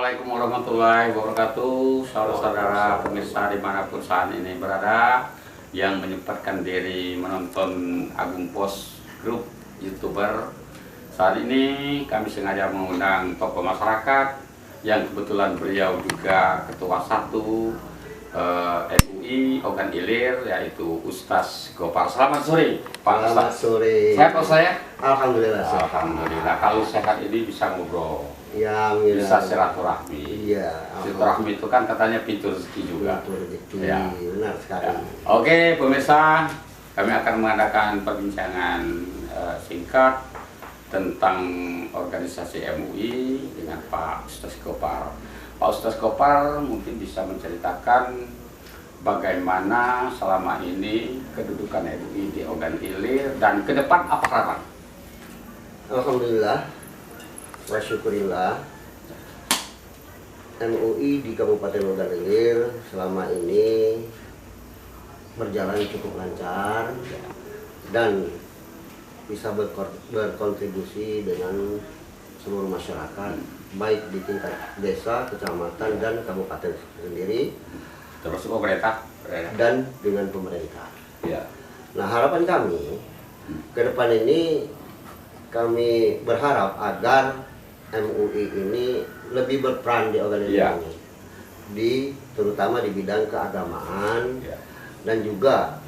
Assalamualaikum warahmatullahi wabarakatuh. Saudara-saudara pemirsa dimanapun saat ini berada yang menyempatkan diri menonton Agung Pos Grup YouTuber. Saat ini kami sengaja mengundang tokoh masyarakat yang kebetulan beliau juga ketua 1 MUI Ogan Ilir, yaitu Ustaz Gopar. Selamat sore Pak Ustaz. Selamat sore. Sehat Pak saya? Alhamdulillah. Alhamdulillah. Kalau sehat ini bisa ngobrol, Ya, bisa silaturahmi. Iya. Silaturahmi itu kan katanya pintu rezeki juga. Pintu rezeki. Ya. Benar sekali. Ya. Oke pemirsa, kami akan mengadakan perbincangan singkat tentang organisasi MUI dengan Pak Ustaz Gopar. Pak Ustaz Gopar mungkin bisa menceritakan bagaimana selama ini kedudukan MUI di Ogan Ilir dan ke depan apa harapan? Alhamdulillah. Wa syukurillah. MUI di Kabupaten Ogan Ilir selama ini berjalan cukup lancar dan bisa berkontribusi dengan seluruh masyarakat, baik di tingkat desa, kecamatan, dan kabupaten sendiri, Terus pemerintah dan dengan pemerintah. ya. Nah, harapan kami ke depan ini, kami berharap agar MUI ini lebih berperan di Ogan Ilir Ya. ini, terutama di bidang keagamaan, Ya. dan juga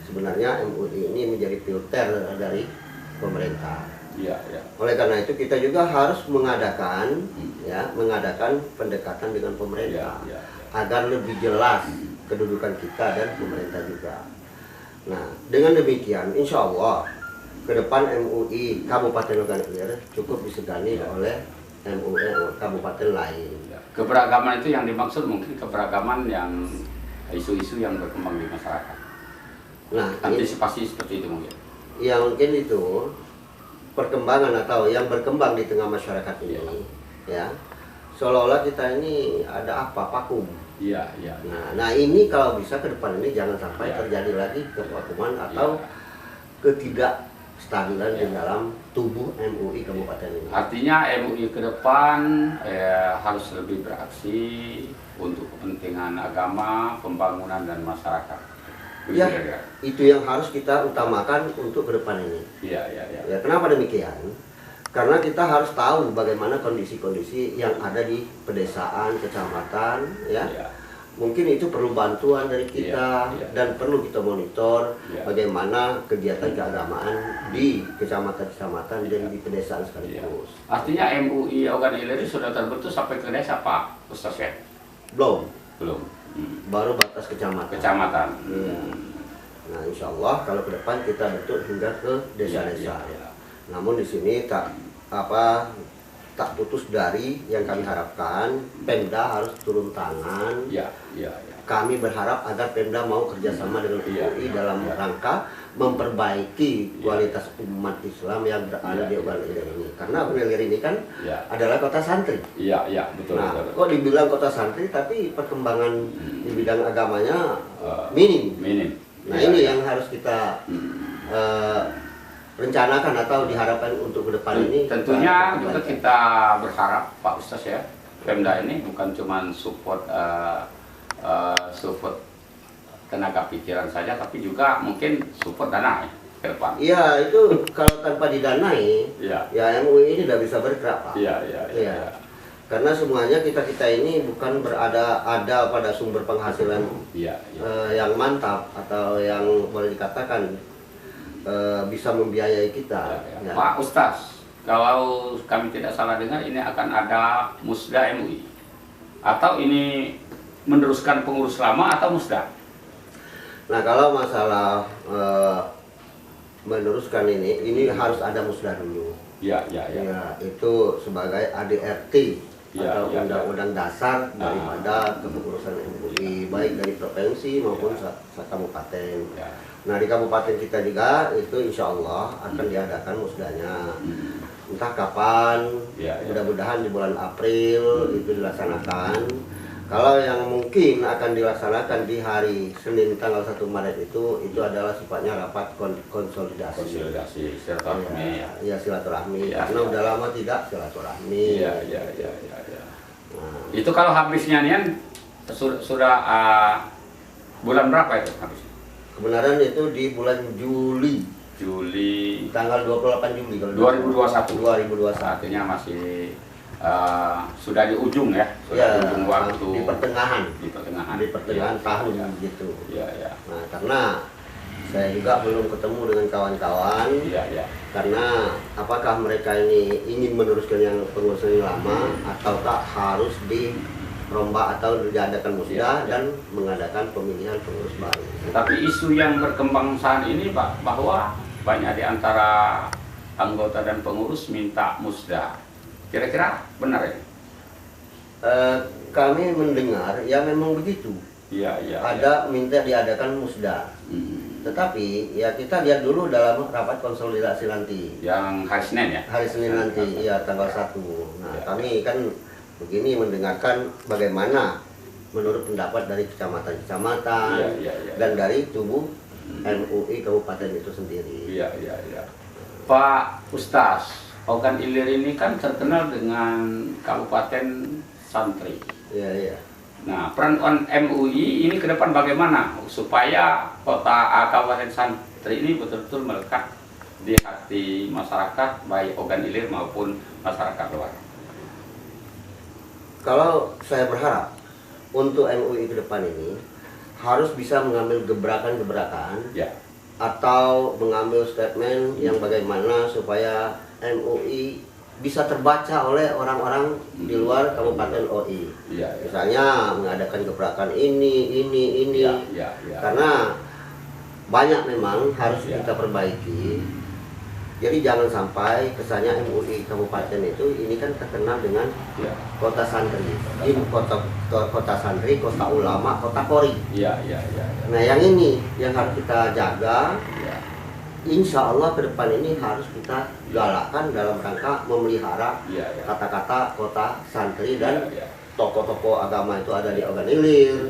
sebenarnya MUI ini menjadi filter dari pemerintah. Ya, ya. Oleh karena itu kita juga harus mengadakan pendekatan dengan pemerintah Ya, ya. agar lebih jelas kedudukan kita dan pemerintah juga. Nah, dengan demikian insya Allah ke depan MUI Kabupaten Ogan Ilir cukup disegani Ya. oleh MUI kabupaten lain. Ya. Keberagaman itu yang dimaksud mungkin keberagaman yang isu-isu yang berkembang di masyarakat. Nah, Antisipasi seperti itu mungkin. yang mungkin itu perkembangan atau yang berkembang di tengah masyarakat ini, ya, seolah-olah kita ini ada vakum. Iya, iya. Nah, ini kalau bisa ke depan ini jangan sampai Ya. terjadi lagi kevakuman atau ketidakstabilan di dalam tubuh MUI Kabupaten ini. Artinya MUI ke depan harus lebih beraksi untuk kepentingan agama, pembangunan dan masyarakat. Ya, itu yang harus kita utamakan untuk ke depan ini. Iya, iya, iya. Ya, kenapa demikian? Karena kita harus tahu bagaimana kondisi-kondisi yang ada di pedesaan, kecamatan, ya. Ya. Mungkin itu perlu bantuan dari kita, Iya, iya. dan perlu kita monitor Iya. bagaimana kegiatan keagamaan di kecamatan-kecamatan dan di pedesaan Iya. sekaligus. Artinya MUI Ogan Ilir sudah terbentuk sampai ke desa Pak Ustaz ya? Belum, Belum. baru batas kecamatan. Kecamatan. Iya. Nah, insya Allah kalau ke depan kita bentuk hingga ke desa-desa. Iya, iya. Namun di sini tak putus dari yang kami harapkan, Pemda harus turun tangan. Iya, iya, iya. Kami berharap agar Pemda mau kerjasama dengan Iya, MUI iya, dalam iya. rangka memperbaiki kualitas umat Islam yang berada Iya, di Ogan Ilir ini. Karena Ogan Ilir ini kan Iya. adalah kota santri. Iya, iya, betul, Nah, betul. kok dibilang kota santri tapi perkembangan di bidang agamanya Eh, minim. Minim. Nah, Iya, ini iya. yang harus kita Hmm. rencanakan atau diharapkan untuk ke depan ini. Tentunya juga perbaikan. kita berharap Pak Ustaz ya, Pemda ini bukan cuma support support tenaga pikiran saja, tapi juga mungkin support dana ya ke depan. Iya, itu kalau tanpa didanai, Iya, ya MUI ini tidak bisa bergerak, Pak. iya, iya, iya. Iya. Karena semuanya kita ini bukan berada pada sumber penghasilan Iya, iya. yang mantap atau yang boleh dikatakan bisa membiayai kita. Ya, ya. Ya. Pak Ustaz, kalau kami tidak salah dengar ini akan ada musda MUI atau ini meneruskan pengurus lama atau musda? Nah, kalau masalah meneruskan ini harus ada musda dulu. Iya, iya, iya. Ya, itu sebagai ADRT Ya, atau ya, undang-undang dasar daripada kepengurusan MUI, baik dari provinsi maupun kabupaten. Ya. Nah, di kabupaten kita juga itu insya Allah akan diadakan musdanya. Entah kapan, Ya, ya. mudah-mudahan di bulan April itu dilaksanakan. Kalau yang mungkin akan dilaksanakan di hari Senin tanggal 1 Maret itu adalah sifatnya rapat konsolidasi. Konsolidasi silaturahmi. Ya, silaturahmi. Ya, Karena ya. udah lama tidak silaturahmi. Iya, iya, iya, iya, iya. Nah, Itu kalau habisnya Nian sudah bulan berapa itu habis? kebenaran itu di bulan Juli, Juli tanggal 28 Juli kalau 2021. 2021. Artinya masih sudah di ujung ya, sudah Ya, di ujung waktu. di pertengahan. Di pertengahan. Di pertengahan Ya, tahun ya. gitu. Iya, iya. Nah, karena saya juga belum ketemu dengan kawan-kawan. Iya, iya. Karena apakah mereka ini ingin meneruskan yang pengurus yang lama ataukah harus dirombak atau diadakan musda Ya, ya. dan mengadakan pemilihan pengurus baru. Tapi isu yang berkembang saat ini Pak, bahwa banyak di antara anggota dan pengurus minta musda. Kira-kira benar ini? Kami mendengar ya memang begitu. Iya, iya. Ada minta diadakan musda. Tetapi ya kita lihat dulu dalam rapat konsolidasi nanti. Yang hari Senin ya? Hari Senin nanti, ya tanggal 1. Nah, Ya. kami kan begini mendengarkan bagaimana menurut pendapat dari kecamatan-kecamatan Iya, iya, iya. dan dari tubuh MUI kabupaten itu sendiri. Iya, iya, iya. Pak Ustaz, Ogan Ilir ini kan terkenal dengan kabupaten santri. Iya, iya. Nah, peran MUI ini ke depan bagaimana supaya kabupaten santri ini betul-betul melekat di hati masyarakat, baik Ogan Ilir maupun masyarakat luar? Kalau saya berharap untuk MUI ke depan ini harus bisa mengambil gebrakan-gebrakan Ya, atau mengambil statement yang bagaimana supaya MUI bisa terbaca oleh orang-orang di luar Kabupaten OI. iya, iya. Misalnya mengadakan gebrakan ini. Iya, iya, iya. Karena banyak memang harus Ya. kita perbaiki. Jadi jangan sampai kesannya MUI Kabupaten itu ini kan terkenal dengan Iya, kota santri. Ini kota santri, kota ulama, kota kori. iya, iya, iya. Nah, yang ini yang harus kita jaga. Iya. Insya Allah ke depan ini harus kita galakkan dalam rangka memelihara Iya, iya. kata-kata kota santri dan Iya, iya. tokoh-tokoh agama itu ada di Ogan Ilir,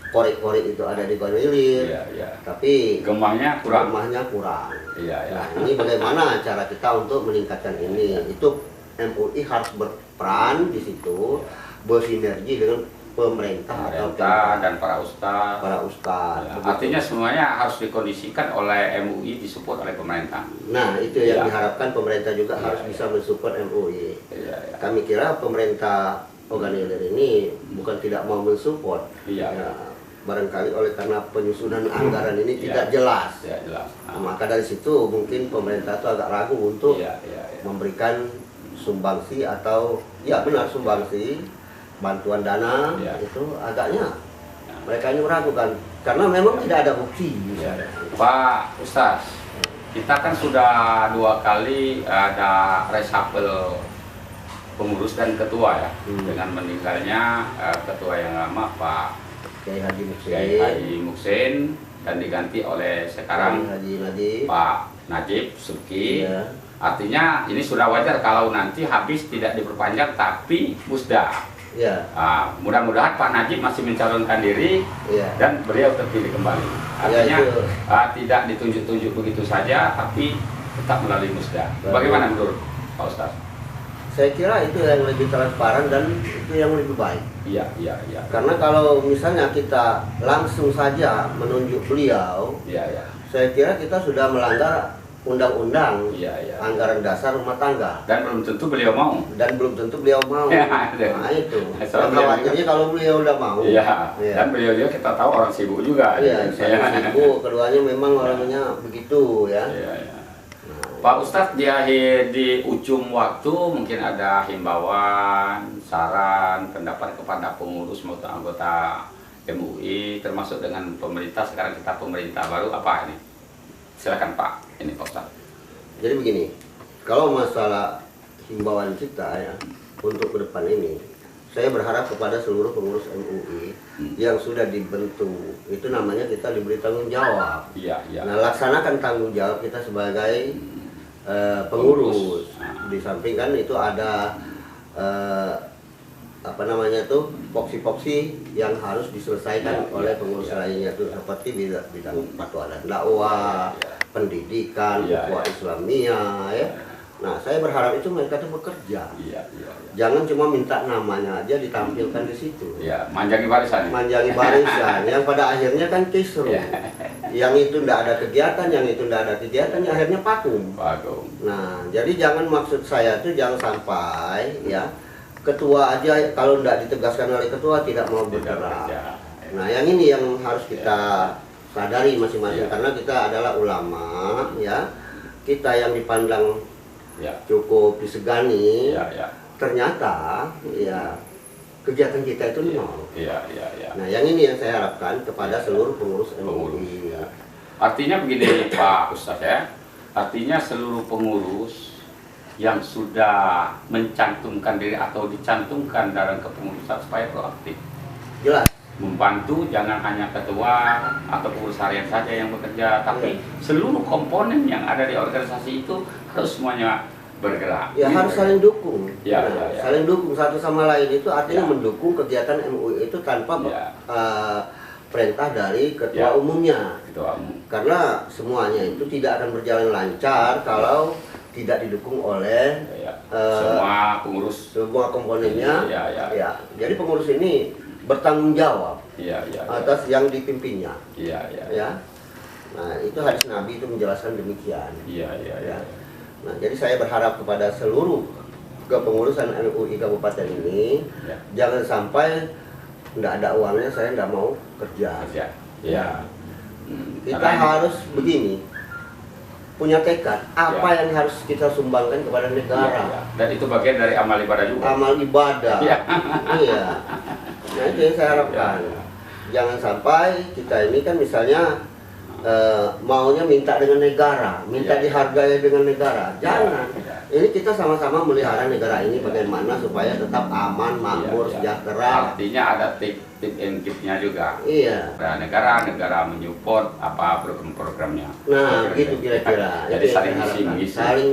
kori-kori itu ada di Ogan Ilir, Iya, iya. tapi Gemahnya kurang. rumahnya kurang. Iya, iya. Nah, ini bagaimana cara kita untuk meningkatkan ini? Itu MUI harus berperan di situ, bersinergi dengan pemerintah atau Pemerintah dan para ustaz. para ustadz. Ya, artinya semuanya harus dikondisikan oleh MUI, disupport oleh pemerintah. Nah, itu yang Ya. diharapkan pemerintah juga Ya, harus ya. bisa mensupport MUI. Iya, iya. Kami kira pemerintah Ogan Ilir ini bukan tidak mau mensupport. Iya. Ya, barangkali oleh karena penyusunan anggaran ini Ya. tidak jelas. Ya, jelas. Nah, maka dari situ mungkin pemerintah itu agak ragu untuk Iya, iya, iya. memberikan sumbangsi atau ya benar sumbangsi bantuan dana Ya. itu agaknya Ya. mereka ini meragukan karena memang tidak ada bukti. Ya. Pak Ustaz, kita kan sudah 2 kali ada reshuffle pengurus dan ketua ya, dengan meninggalnya ketua yang lama Pak Kiai Haji Kiai Haji Muksin dan diganti oleh sekarang Haji Najib. Pak Najib Subki. Iya. Artinya ini sudah wajar kalau nanti habis tidak diperpanjang tapi musda. Ya, Mudah-mudahan Pak Najib masih mencalonkan diri iya. dan beliau terpilih kembali. Artinya Ya, itu. tidak ditunjuk-tunjuk begitu saja tapi tetap melalui musda. Baik. Bagaimana menurut Pak Ustaz? Saya kira itu yang lebih transparan dan itu yang lebih baik. Iya, iya, iya. Karena kalau misalnya kita langsung saja menunjuk beliau, Iya, iya. saya kira kita sudah melanggar undang-undang Iya, iya. anggaran dasar rumah tangga Dan belum tentu beliau mau. dan belum tentu beliau mau. Ya, Nah, itu. Soalnya Yang khawatirnya kalau beliau udah mau. Iya. Iya. Dan beliau juga kita tahu orang sibuk juga. Iya, saya sibuk, keduanya memang orangnya begitu ya. Iya, iya. Pak Ustadz, di ujung waktu mungkin ada himbauan, saran, pendapat kepada pengurus maupun anggota MUI, termasuk dengan pemerintah. Sekarang kita pemerintah baru, apa ini? Silakan Pak, ini Pak Ustadz. Jadi begini, kalau masalah himbauan kita ya untuk ke depan ini, saya berharap kepada seluruh pengurus MUI yang sudah dibentuk, itu namanya kita diberi tanggung jawab. Iya, iya. Nah, laksanakan tanggung jawab kita sebagai pengurus. Di samping kan itu ada apa namanya tuh poksi-poksi yang harus diselesaikan Ya, oleh ya, pengurus ya, lainnya tuh ya. seperti bidang fatwa dan dakwah, Ya, ya. pendidikan, Ya, ukhuwah ya. Islamiyah ya. Nah, saya berharap itu mereka tuh bekerja. Iya, iya, iya. Jangan cuma minta namanya aja ditampilkan di situ. Iya, manjangi barisan. Manjangi barisan, yang pada akhirnya kan kisruh. Iya. Yang itu tidak ada kegiatan, yang itu tidak ada kegiatan, yang akhirnya vakum. Vakum. Nah, jadi jangan, maksud saya tuh jangan sampai ya ketua aja kalau tidak ditegaskan oleh ketua tidak mau bergerak. Nah, yang ini yang harus kita sadari masing-masing, karena kita adalah ulama, ya. Kita yang dipandang cukup disegani, ternyata ya kegiatan kita itu nol. Nah, yang ini yang saya harapkan kepada seluruh pengurus MUI. Artinya begini Pak Ustadz ya, artinya seluruh pengurus yang sudah mencantumkan diri atau dicantumkan dalam kepengurusan supaya proaktif. Jelas. Membantu, jangan hanya ketua atau pengurus harian saja yang bekerja, tapi seluruh komponen yang ada di organisasi itu harus semuanya bergerak. Ya, harus saling dukung. Ya, nah, saling dukung satu sama lain itu artinya mendukung kegiatan MUI itu tanpa perintah dari ketua umumnya. Ketua umum. Karena semuanya itu tidak akan berjalan lancar kalau tidak didukung oleh semua pengurus, semua komponennya. Ya, jadi pengurus ini bertanggung jawab atas yang dipimpinnya. Ya. Nah, itu hadis Nabi itu menjelaskan demikian. Ya. Nah, jadi saya berharap kepada seluruh kepengurusan MUI Kabupaten ini, jangan sampai tidak ada uangnya saya tidak mau kerja. Kita harus begini, punya tekad apa yang harus kita sumbangkan kepada negara. Dan itu bagian dari amal ibadah juga. Amal ibadah. Iya. Nah, itu yang saya harapkan. Jangan sampai kita ini kan misalnya maunya minta dengan negara, minta dihargai dengan negara. Jangan. Ini kita sama-sama melihara negara ini bagaimana supaya tetap aman, makmur, sejahtera. Artinya ada tip and triknya juga. Iya. Ada negara menyupport apa program-programnya. Nah, gitu kira-kira. Jadi saling mengisi. Saling,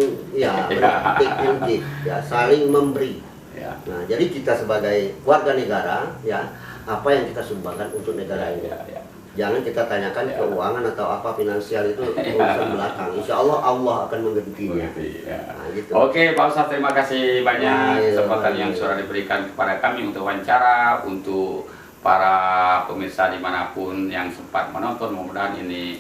tip and trick, saling memberi. Nah, jadi kita sebagai warga negara, ya, apa yang kita sumbangkan untuk negara ini. Jangan kita tanyakan keuangan atau apa finansial itu urusan belakang. Insya Allah Allah akan menggantinya. Nah, gitu. Oke, Pak Ustadz, terima kasih banyak kesempatan yang sudah diberikan kepada kami untuk wawancara, untuk para pemirsa dimanapun yang sempat menonton. Mudah-mudahan ini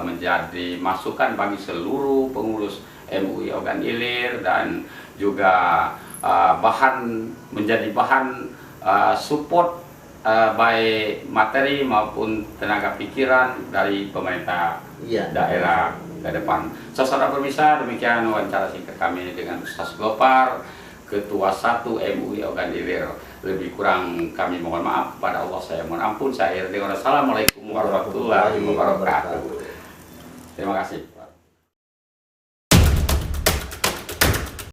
menjadi masukan bagi seluruh pengurus MUI Ogan Ilir dan juga menjadi bahan support baik materi maupun tenaga pikiran dari pemerintah daerah ke depan. Saudara pemirsa, demikian wawancara singkat kami dengan Ustaz Gopar, Ketua 1 MUI Ogan Ilir. Lebih kurang kami mohon maaf, kepada Allah saya mohon ampun. Saya akhiri dengan assalamualaikum warahmatullahi wabarakatuh. Terima kasih.